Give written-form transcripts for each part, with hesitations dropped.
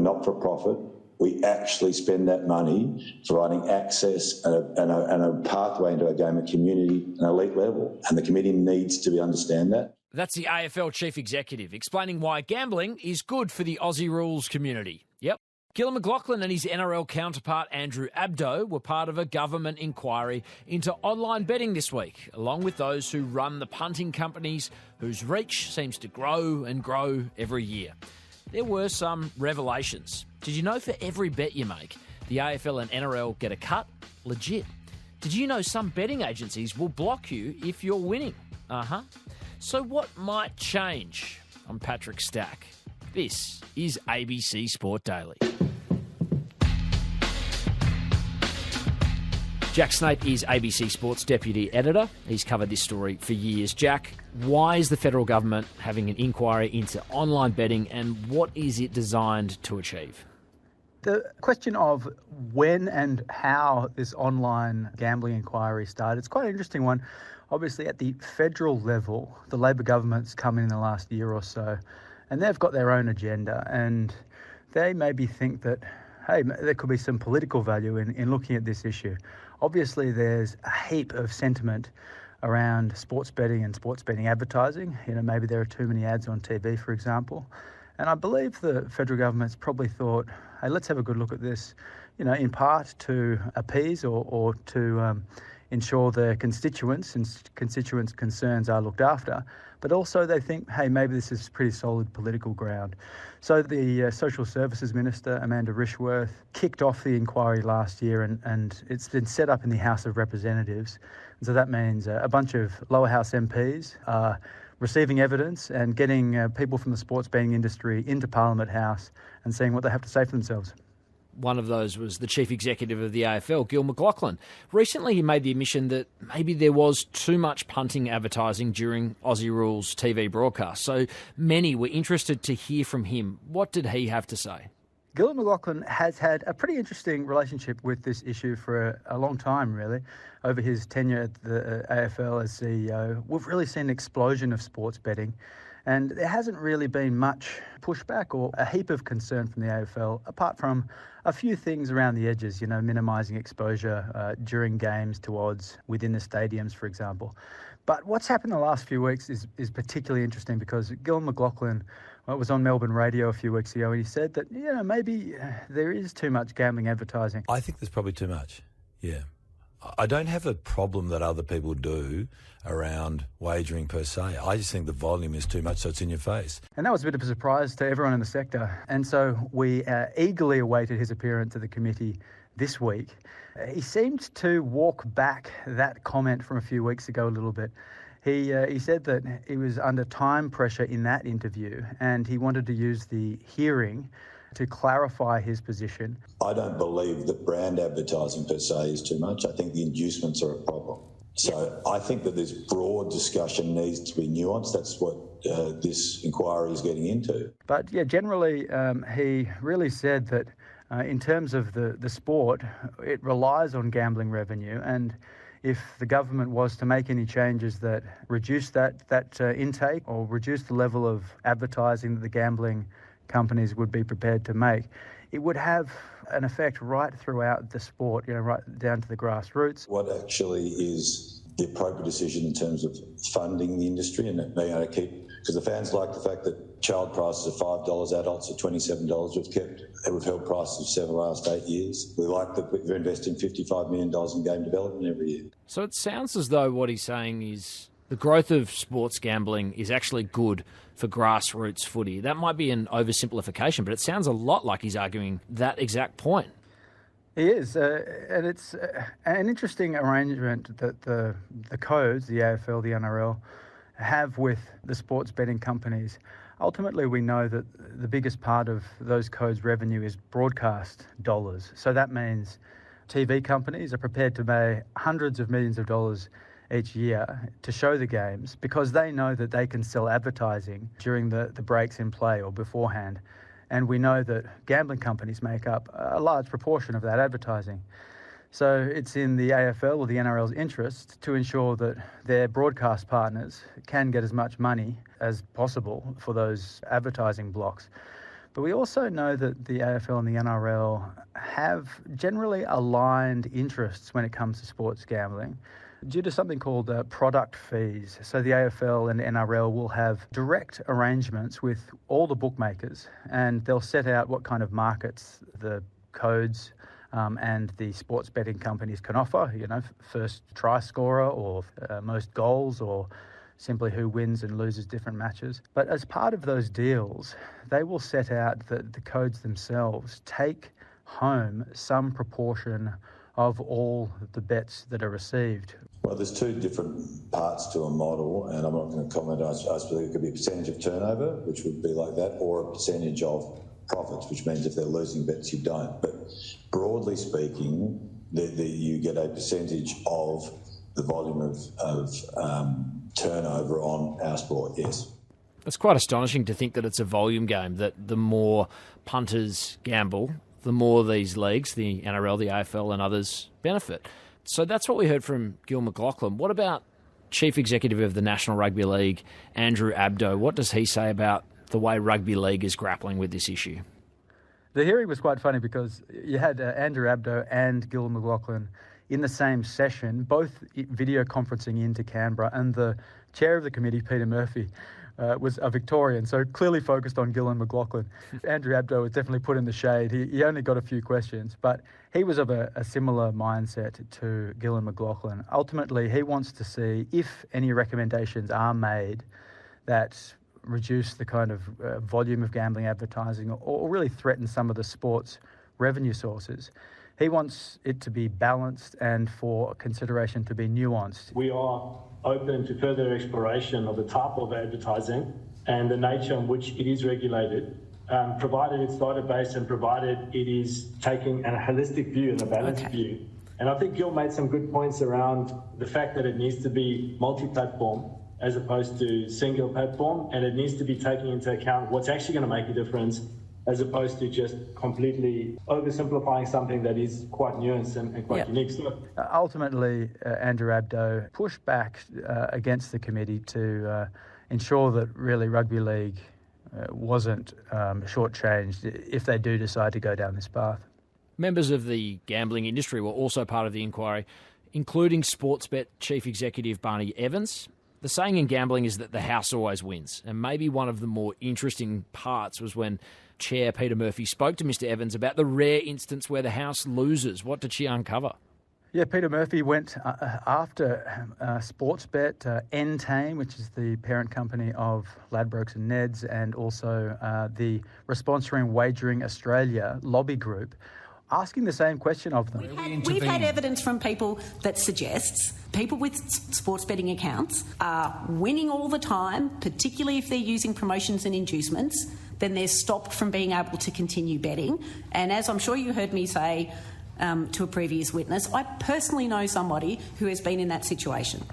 not-for-profit. We actually spend that money providing access and a pathway into our game at community and elite level. And the committee needs to understand that. That's the AFL Chief Executive explaining why gambling is good for the Aussie rules community. Yep. Gillon McLachlan and his NRL counterpart Andrew Abdo were part of a government inquiry into online betting this week, along with those who run the punting companies whose reach seems to grow and grow every year. There were some revelations. Did you know for every bet you make, the AFL and NRL get a cut? Legit. Did you know some betting agencies will block you if you're winning? So what might change? I'm Patrick Stack. This is ABC Sport Daily. Jack Snape is ABC Sports Deputy Editor. He's covered this story for years. Jack, why is the federal government having an inquiry into online betting and what is it designed to achieve? The question of when and how this online gambling inquiry started, it's quite an interesting one. Obviously, at the federal level, the Labor government's come in the last year or so, and they've got their own agenda, and they maybe think that, hey, there could be some political value in looking at this issue. Obviously, there's a heap of sentiment around sports betting and sports betting advertising. Maybe there are too many ads on TV, for example. And I believe the federal government's probably thought, hey, let's have a good look at this, in part to appease or to ensure their constituents' concerns are looked after. But also they think, hey, maybe this is pretty solid political ground. So the Social Services Minister, Amanda Rishworth, kicked off the inquiry last year and it's been set up in the House of Representatives. And so that means a bunch of lower house MPs are receiving evidence and getting people from the sports betting industry into Parliament House and seeing what they have to say for themselves. One of those was the Chief Executive of the AFL, Gillon McLachlan. Recently he made the admission that maybe there was too much punting advertising during Aussie Rules TV broadcasts. So many were interested to hear from him. What did he have to say? Gillon McLachlan has had a pretty interesting relationship with this issue for a long time, really. Over his tenure at the AFL as CEO, we've really seen an explosion of sports betting. And there hasn't really been much pushback or a heap of concern from the AFL, apart from a few things around the edges, minimising exposure during games to odds within the stadiums, for example. But what's happened the last few weeks is particularly interesting because Gillon McLachlan was on Melbourne radio a few weeks ago and he said that, maybe there is too much gambling advertising. I think there's probably too much, yeah. I don't have a problem that other people do around wagering per se. I just think the volume is too much, so it's in your face. And that was a bit of a surprise to everyone in the sector. And so we eagerly awaited his appearance at the committee this week. He seemed to walk back that comment from a few weeks ago a little bit. He said that he was under time pressure in that interview and he wanted to use the hearing to clarify his position. I don't believe that brand advertising per se is too much. I think the inducements are a problem. So I think that this broad discussion needs to be nuanced. That's what this inquiry is getting into. But yeah, generally he really said that in terms of the sport, it relies on gambling revenue, and if the government was to make any changes that reduce that intake or reduce the level of advertising that the gambling companies would be prepared to make, it would have an effect right throughout the sport, right down to the grassroots. What actually is the appropriate decision in terms of funding the industry and being able to keep, because the fans like the fact that child prices are $5, adults are $27. We've held prices of 7 the last 8 years. We like that we're investing $55 million in game development every year. So it sounds as though what he's saying is the growth of sports gambling is actually good for grassroots footy. That might be an oversimplification, but it sounds a lot like he's arguing that exact point. He is, and it's an interesting arrangement that the codes, the AFL, the NRL, have with the sports betting companies. Ultimately, we know that the biggest part of those codes' revenue is broadcast dollars. So that means TV companies are prepared to pay hundreds of millions of dollars each year to show the games because they know that they can sell advertising during the breaks in play or beforehand. And we know that gambling companies make up a large proportion of that advertising. So it's in the AFL or the NRL's interest to ensure that their broadcast partners can get as much money as possible for those advertising blocks. But we also know that the AFL and the NRL have generally aligned interests when it comes to sports gambling due to something called product fees. So the AFL and NRL will have direct arrangements with all the bookmakers, and they'll set out what kind of markets the codes and the sports betting companies can offer, first try scorer or most goals, or simply who wins and loses different matches. But as part of those deals, they will set out that the codes themselves take home some proportion of all the bets that are received. Well, there's two different parts to a model, and I'm not going to comment. I suppose it could be a percentage of turnover, which would be like that, or a percentage of profits, which means if they're losing bets, you don't. But broadly speaking, you get a percentage of the volume of turnover on our sport, yes. It's quite astonishing to think that it's a volume game, that the more punters gamble, the more these leagues, the NRL, the AFL and others, benefit. So that's what we heard from Gillon McLachlan. What about Chief Executive of the National Rugby League, Andrew Abdo? What does he say about the way Rugby League is grappling with this issue? The hearing was quite funny because you had Andrew Abdo and Gillon McLachlan in the same session, both video conferencing into Canberra, and the chair of the committee, Peter Murphy, was a Victorian, so clearly focused on Gillon McLachlan. Andrew Abdo was definitely put in the shade. He only got a few questions, but he was of a similar mindset to Gillon McLachlan. Ultimately, he wants to see if any recommendations are made that reduce the kind of volume of gambling advertising or really threaten some of the sport's revenue sources. He wants it to be balanced and for consideration to be nuanced. We are open to further exploration of the type of advertising and the nature in which it is regulated, provided it's data-based and provided it is taking a holistic view and a balanced view. And I think Gil made some good points around the fact that it needs to be multi-platform as opposed to single platform, and it needs to be taking into account what's actually going to make a difference as opposed to just completely oversimplifying something that is quite nuanced and quite unique. So, ultimately, Andrew Abdo pushed back against the committee to ensure that really Rugby League wasn't shortchanged if they do decide to go down this path. Members of the gambling industry were also part of the inquiry, including Sportsbet Chief Executive Barney Evans. The saying in gambling is that the house always wins, and maybe one of the more interesting parts was when Chair Peter Murphy spoke to Mr Evans about the rare instance where the house loses. What did she uncover? Yeah, Peter Murphy went after Sportsbet, Entain, which is the parent company of Ladbrokes and Neds, and also the Responsoring Wagering Australia lobby group, asking the same question of them. We've had evidence from people that suggests people with sports betting accounts are winning all the time, particularly if they're using promotions and inducements. Then they're stopped from being able to continue betting. And as I'm sure you heard me say to a previous witness, I personally know somebody who has been in that situation.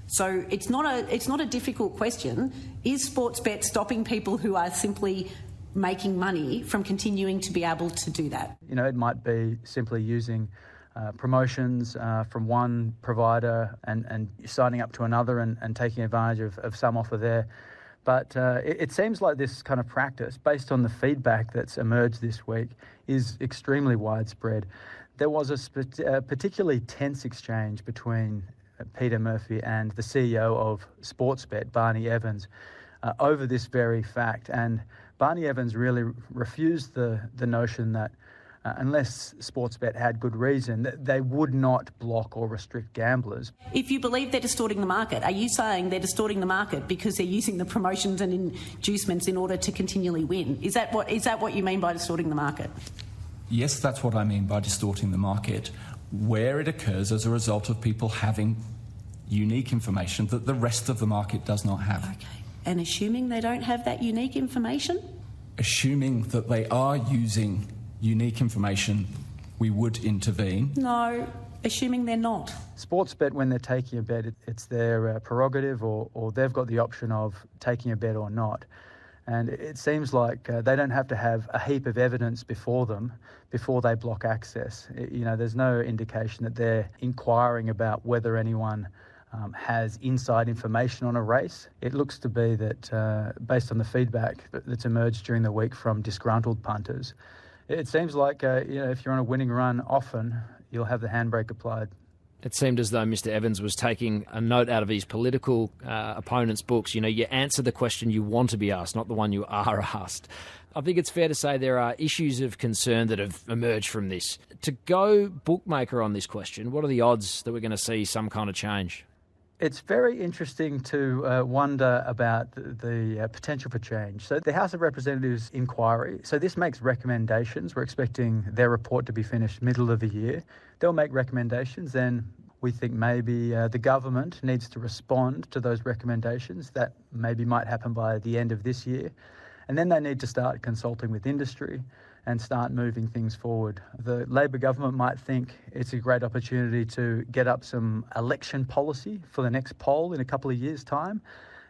So it's not a difficult question. Is Sportsbet stopping people who are simply making money from continuing to be able to do that? It might be simply using promotions from one provider and signing up to another and taking advantage of some offer there. But it seems like this kind of practice, based on the feedback that's emerged this week, is extremely widespread. There was a particularly tense exchange between Peter Murphy and the CEO of Sportsbet, Barney Evans, over this very fact. And Barney Evans really refused the notion that unless Sportsbet had good reason, they would not block or restrict gamblers. If you believe they're distorting the market, are you saying they're distorting the market because they're using the promotions and inducements in order to continually win? Is that what you mean by distorting the market? Yes, that's what I mean by distorting the market, where it occurs as a result of people having unique information that the rest of the market does not have. Okay. And assuming they don't have that unique information? Assuming that they are using unique information, we would intervene. No, assuming they're not. Sportsbet, when they're taking a bet, it's their prerogative, or they've got the option of taking a bet or not. And it seems like they don't have to have a heap of evidence before them before they block access. There's no indication that they're inquiring about whether anyone has inside information on a race. It looks to be that, based on the feedback that's emerged during the week from disgruntled punters, it seems like if you're on a winning run often, you'll have the handbrake applied. It seemed as though Mr. Evans was taking a note out of his political opponent's books. You answer the question you want to be asked, not the one you are asked. I think it's fair to say there are issues of concern that have emerged from this. To go bookmaker on this question, what are the odds that we're going to see some kind of change? It's very interesting to wonder about the potential for change. So the House of Representatives inquiry, so this makes recommendations. We're expecting their report to be finished middle of the year. They'll make recommendations, then we think maybe the government needs to respond to those recommendations. That maybe might happen by the end of this year. And then they need to start consulting with industry and start moving things forward. The Labor government might think it's a great opportunity to get up some election policy for the next poll in a couple of years' time,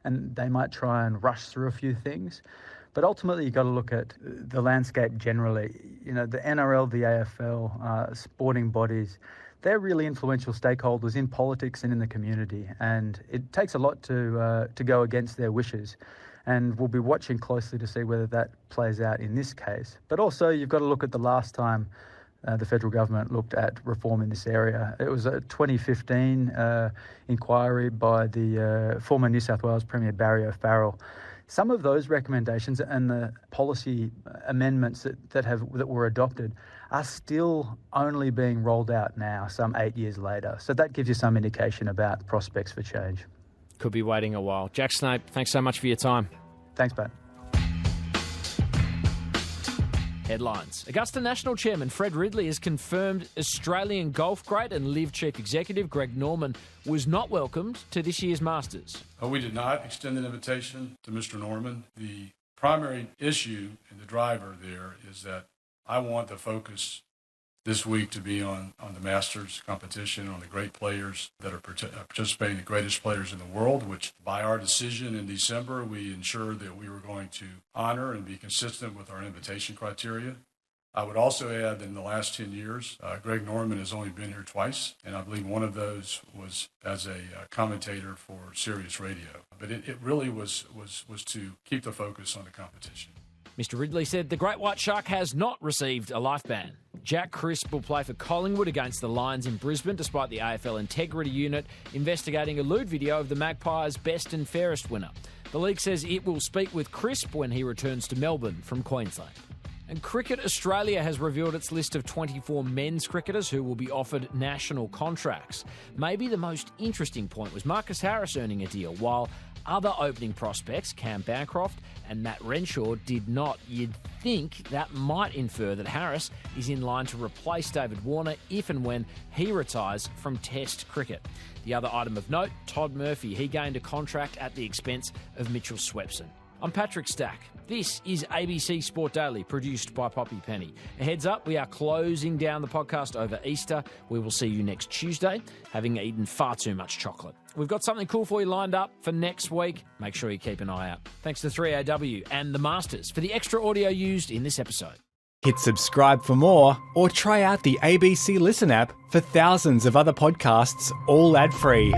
and they might try and rush through a few things. But ultimately, you've got to look at the landscape generally. The NRL, the AFL, sporting bodies, they're really influential stakeholders in politics and in the community, and it takes a lot to go against their wishes. And we'll be watching closely to see whether that plays out in this case. But also, you've got to look at the last time the federal government looked at reform in this area. It was a 2015 inquiry by the former New South Wales Premier Barry O'Farrell. Some of those recommendations and the policy amendments that were adopted are still only being rolled out now, some 8 years later. So that gives you some indication about prospects for change. Could be waiting a while. Jack Snape, thanks so much for your time. Thanks, Pat. Headlines. Augusta National Chairman Fred Ridley has confirmed Australian golf great and LIV Chief Executive Greg Norman was not welcomed to this year's Masters. We did not extend an invitation to Mr. Norman. The primary issue and the driver there is that I want the focus this week to be on the Masters competition, on the great players that are participating, the greatest players in the world, which by our decision in December, we ensured that we were going to honor and be consistent with our invitation criteria. I would also add that in the last 10 years, Greg Norman has only been here twice, and I believe one of those was as a commentator for Sirius Radio. But it really was to keep the focus on the competition. Mr. Ridley said the Great White Shark has not received a life ban. Jack Crisp will play for Collingwood against the Lions in Brisbane, despite the AFL Integrity Unit investigating a lewd video of the Magpies' best and fairest winner. The league says it will speak with Crisp when he returns to Melbourne from Queensland. And Cricket Australia has revealed its list of 24 men's cricketers who will be offered national contracts. Maybe the most interesting point was Marcus Harris earning a deal, while other opening prospects, Cam Bancroft and Matt Renshaw, did not. You'd think that might infer that Harris is in line to replace David Warner if and when he retires from Test cricket. The other item of note, Todd Murphy. He gained a contract at the expense of Mitchell Swepson. I'm Patrick Stack. This is ABC Sport Daily, produced by Poppy Penny. A heads up, we are closing down the podcast over Easter. We will see you next Tuesday, having eaten far too much chocolate. We've got something cool for you lined up for next week. Make sure you keep an eye out. Thanks to 3AW and the Masters for the extra audio used in this episode. Hit subscribe for more, or try out the ABC Listen app for thousands of other podcasts, all ad-free.